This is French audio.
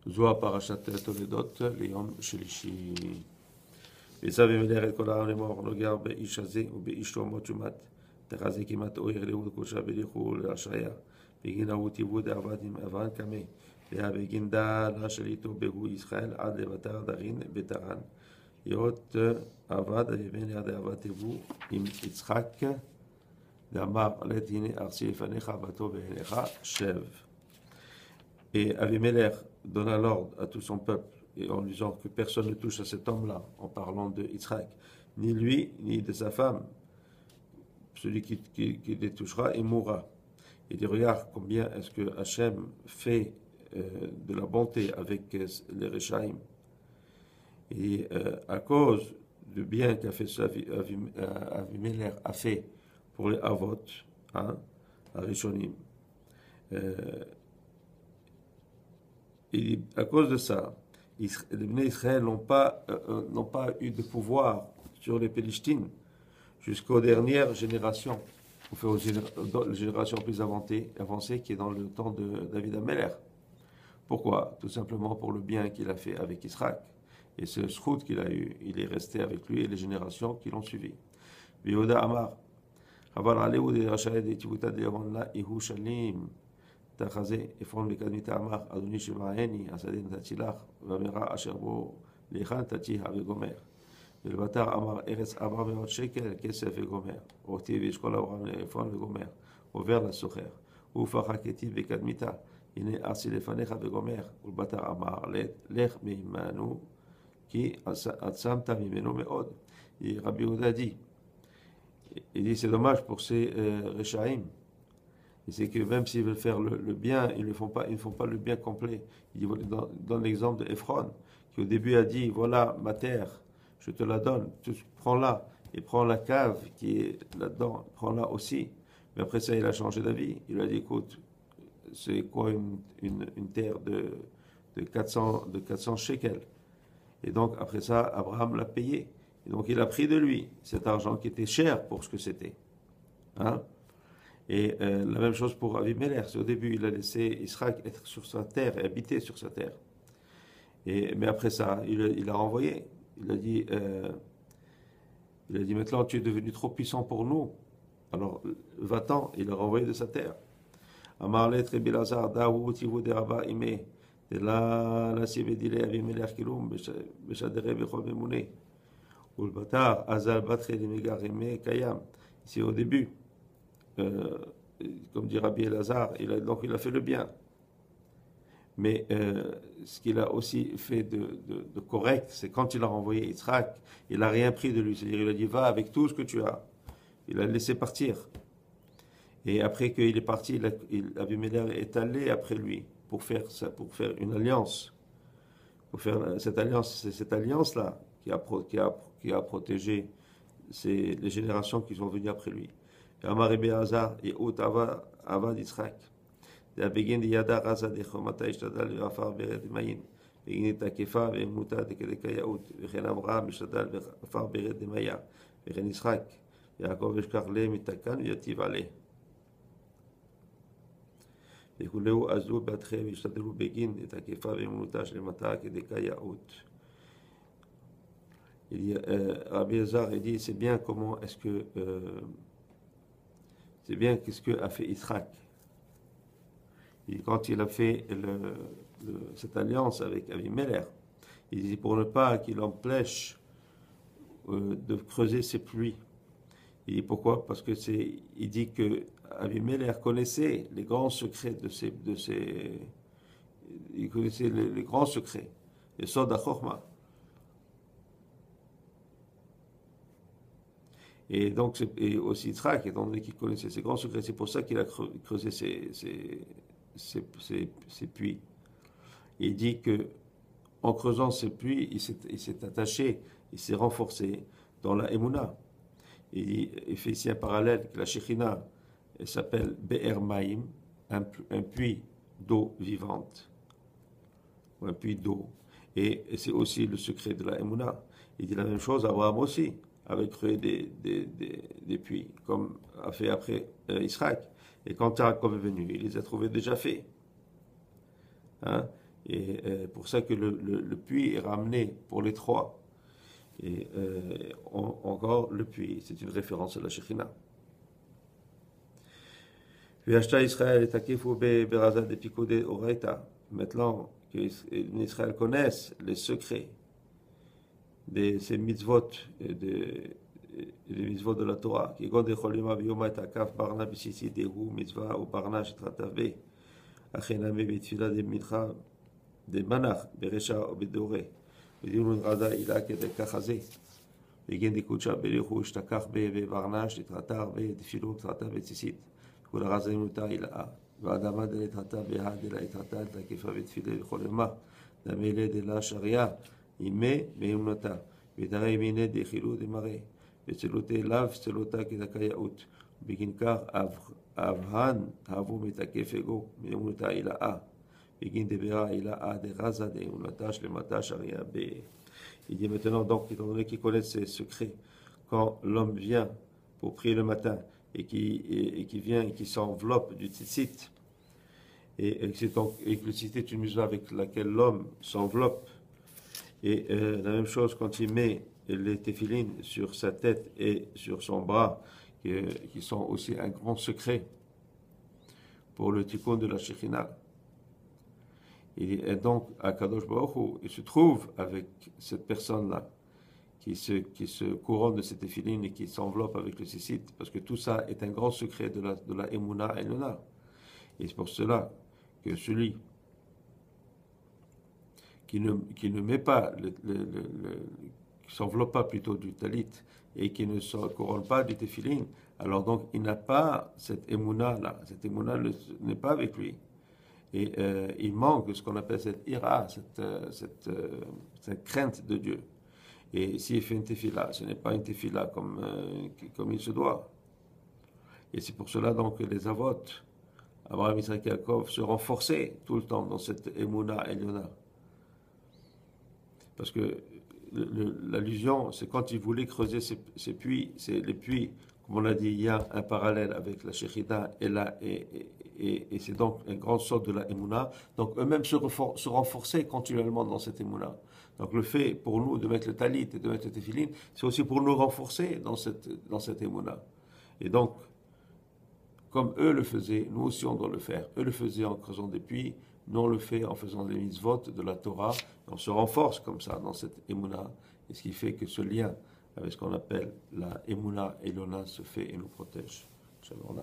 זו פרשת תולדות ליום שלישי. ועשו אבימלך את כל העם לאמור, לא גר באיש הזה ובאשתו מות שומת. תחזה כמעט אויר ליהוד קודשה בליכו להשעיה. בגין ההוא תיבו דעבד עם אברהם קמא. בגין דל השליטו בהו ישראל עד לבתר דרין בטרן. יאות עבד אבימלך דעבד תיבו עם יצחק. ואמר עלת הנה ארצי לפניך בתו בעיניך שב. Et Avimelech donna l'ordre à tout son peuple, et en disant que personne ne touche à cet homme-là, en parlant de Yitzhak, ni lui, ni de sa femme. Celui qui les touchera, il mourra. Il dit, regarde combien est-ce que Hachem fait de la bonté avec les Réchaïm. Et à cause du bien qu'a fait Avimelech a fait pour les Avot, hein, à Rishonim, et à cause de ça, les Bnei Israël n'ont pas eu de pouvoir sur les Pélistines jusqu'aux dernières générations, aux générations plus avancées qui est dans le temps de David Ameler. Pourquoi? Tout simplement pour le bien qu'il a fait avec Israël. Et ce schrout qu'il a eu, il est resté avec lui et les générations qui l'ont suivi. Yehuda Amar, Aval Aleu de Rachel de Tivuta de Yavanla Ihu Shalim. תחזה אפרון בקדמיתה אמר אדוני שמעני השדה נתתי לך והמרע אשר בו להיכן נתתי וגומר ולבתר אמר ארץ 400 שקל כסף וגומר אותי וישקול אברהם לאפרון וגומר עובר לסוחר ופחה כתיב בקדמיתה הנה ארצי לפניך וגומר ולבתר אמר לך מעמנו כי עצמת ממנו מאוד. רבי יהודה dit il dit c'est dommage pour ces Réchaïm. Et c'est que même s'ils veulent faire le bien, ils ne font pas le bien complet. Il donne l'exemple de Ephron, qui au début a dit, voilà ma terre, je te la donne, prends-la, et prends la cave qui est là-dedans, prends-la aussi. Mais après ça, il a changé d'avis. Il a dit, écoute, c'est quoi une terre de 400 shekels. Et donc, après ça, Abraham l'a payé. Et donc, il a pris de lui cet argent qui était cher pour ce que c'était. Hein? Et la même chose pour Avimelech. Au début, il a laissé Israël être sur sa terre et habiter sur sa terre. Mais après ça, il a renvoyé. Il a dit maintenant tu es devenu trop puissant pour nous. Alors va-t'en. Il a renvoyé de sa terre. Amar letre bilazar dahu tivu de rabba ime de la sivedile Avimelech kilum beshadere bechol memune ulbatar azal batre limegar ime kayam. Ici au début. Comme dit Rabbi Elazar, donc il a fait le bien. Mais ce qu'il a aussi fait de correct, c'est quand il a renvoyé Yitzhak, il n'a rien pris de lui. C'est-à-dire, il a dit, va avec tout ce que tu as. Il a laissé partir. Et après qu'il est parti, Abimelech est allé après lui pour faire une alliance. Pour faire cette alliance, c'est cette alliance-là qui a protégé les générations qui sont venues après lui. אמר רבי אלעזר, יהוד עבד יצחק. והבגין ידע רזה דחומתה השתדל ועפר ברד דמיין. בגין תקפה ואמותה דקדקה יהוד. וכן אברהם השתדל ועפר ברד דמיה. וכן יצחק. יעקב ישכח להם מתקן ויטיב עליה. וכולהו עזו בעדכם והשתדלו בגין תקפה ואמותה שלמתה כדקה יהוד. Rabbi Elazar dit, c'est bien comment est-ce que c'est bien qu'est-ce qu'a fait Yitzhak. Et quand il a fait cette alliance avec Avimelech, il dit pour ne pas qu'il empêche de creuser ses puits. Et pourquoi? Parce que il dit que Avimelech connaissait les grands secrets il connaissait les grands secrets, les Sod HaChochma. Et donc, et aussi Yitzhak, étant donné qu'il connaissait ses grands secrets, c'est pour ça qu'il a creusé ses puits. Et il dit que en creusant ses puits, il s'est attaché, il s'est renforcé dans la Emouna. Il fait ici un parallèle que la Shekhinah, elle s'appelle Be'er Maïm, un puits d'eau vivante, ou un puits d'eau. Et c'est aussi le secret de la Emouna. Il dit la même chose à Abraham aussi, avec créé des puits, comme a fait après Israël. Et quand Jacob est venu, il les a trouvés déjà faits. Hein? Et pour ça que le puits est ramené pour les trois. Et encore le puits, c'est une référence à la Shekhinah. V'yashta Israël et Takefu Berazat de Pikode Oraita. Maintenant que Israël connaisse les secrets de ces mitzvot et des mitzvot de la Torah, qui gonde cholima biyoma et akaf barna b'sisi dehu mitzvah ou barna shetratavé, achename b'tfila de mincha de manach beresha ou bedore, b'diun rada ila kede kachazé, b'gen de kucha b'lechu shtakach be'barna shetratar be'tfilu trata be'tzisit, kula raza inuta ila ועדמה דלתרתה בהא דלתרתה תקיפה ותפילה לכל ימה דמילא דלה שריה אימי באמונתה ותראה מיני דחילו דמראה וצלותי לאו צלותה כדקייאות בגין כך אבהן אהבו מתקף אגו מאמונתה אילאה בגין דברה אילאה דרזה דאמונתה שלמתה שריה ב... Il dit maintenant donc, étant donné qu'il connaît ses secrets, quand l'homme vient pour prier le matin et qui vient et qui s'enveloppe du tzitzit, et que le tzitzit est une mitzvah avec laquelle l'homme s'enveloppe, et la même chose quand il met les téphilines sur sa tête et sur son bras, qui sont aussi un grand secret pour le tikkun de la Shekhinah. Et donc, à Kadosh Baruch Hu, il se trouve avec cette personne-là, qui se couronne de cette téphiline et qui s'enveloppe avec le tzitzit, parce que tout ça est un grand secret de la Emunah Elona. Et c'est pour cela que celui qui ne met pas, qui s'enveloppe pas plutôt du talit et qui ne se couronne pas du téphiline, alors donc il n'a pas cette Emunah-là. Cette Emunah n'est pas avec lui. Et il manque ce qu'on appelle cette ira, cette crainte de Dieu. Et s'il fait une tefila, ce n'est pas une tefila comme il se doit. Et c'est pour cela donc que les avot, Abraham, Isaac et Yaakov, se renforçaient tout le temps dans cette Emunah Eliona. Parce que l'allusion, c'est quand ils voulaient creuser ces puits, c'est les puits, comme on l'a dit, il y a un parallèle avec la Shekhinah et c'est donc un grand sort de la Emunah. Donc eux-mêmes se renforçaient continuellement dans cette Emunah. Donc le fait pour nous de mettre le talit et de mettre le tefilin, c'est aussi pour nous renforcer dans cette Emunah. Et donc, comme eux le faisaient, nous aussi on doit le faire. Eux le faisaient en creusant des puits, nous on le fait en faisant des mitzvot de la Torah. On se renforce comme ça dans cette Emunah. Et ce qui fait que ce lien avec ce qu'on appelle la Emunah Elona se fait et nous protège. Shalom.